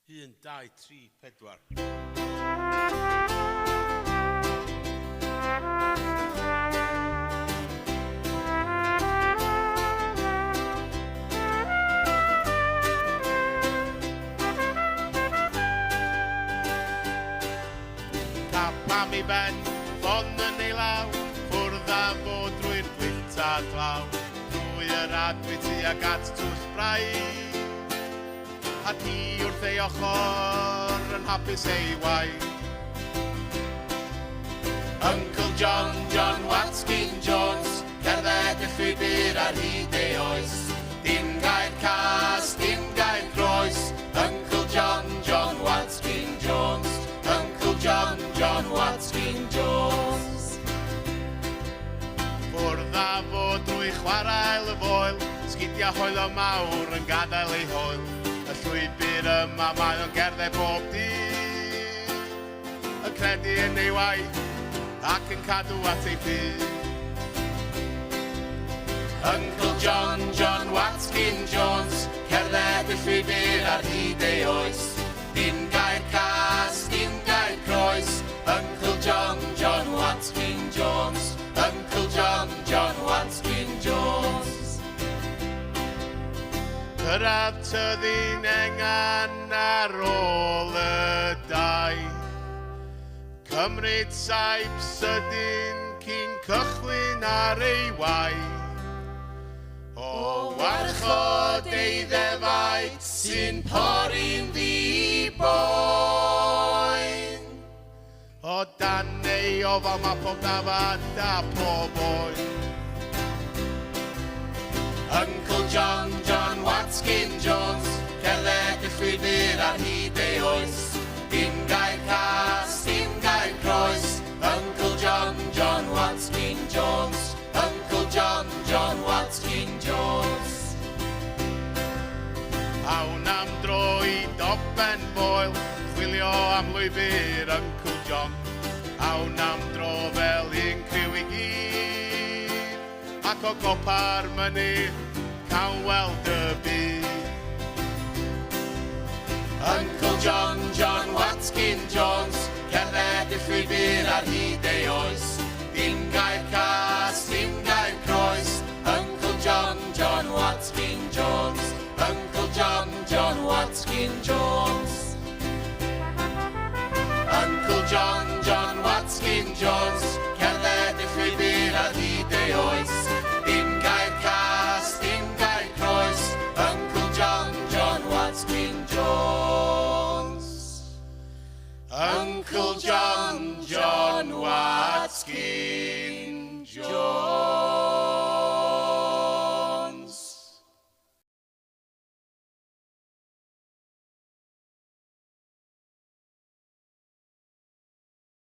1, 2, 3, 4. Capam I ben, ffon yn ei law, ffwrdd a fod drwy'r gwyta glaw, drwy yr adwy ag at twll braidd. A di wrth ei ochr yn hapus ei waith. Uncle John, John Watkin Jones, cerdded y llwybr ar hyd ei oes. Dim gair cas, dim gair croes, Uncle John, John Watkin Jones, Uncle John, John Watkin Jones. Fwrdd a fod drwy chwarael y foel, sgidia hoel o mawr yn gadael ei hoel. Y llwybr yma mae o'n gerdded bob dydd, yn credu yn ei waith ac yn cadw at ei ffydd. Uncle John, John Watkin Jones, cerdded y llwybr ar hyd ei oes. Dim gair cas, dim gair croes, Uncle John, John Watkin Jones, Uncle John, John Watkin Jones. Cyrraedd tyddyn engan ar ôl y daith, cymryd saib sydyn cyn cychwyn ar ei waith. O warchod ei ddefaid sy'n pori'n ddiboen, o dan ei ofal mae pob dafad a pob oen. Uncle John, John Watkin Jones, cerdded y llwybr ar hyd ei oes. Dim gair cas, dim gair croes, Uncle John, John Watkin Jones, Uncle John, John Watkin Jones. Awn am dro I doben foel, chwilio am lwybr Uncle John. Awn am dro fel un criw I gyd, ac o gopa'r mynydd, cawn weld y byd. Uncle John, John Watkin Jones, cerdded y llwybr ar hyd ei oes. Dim gair cas, dim gair croes, Uncle John, John Watkin Jones, Uncle John, John Watkin Jones. Uncle John, John Watkin Jones, cerdded y llwybr ar hyd ei oes. Dim gair cas, dim gair croes, Uncle John, John Watkin Jones. Uncle John, John Watkin.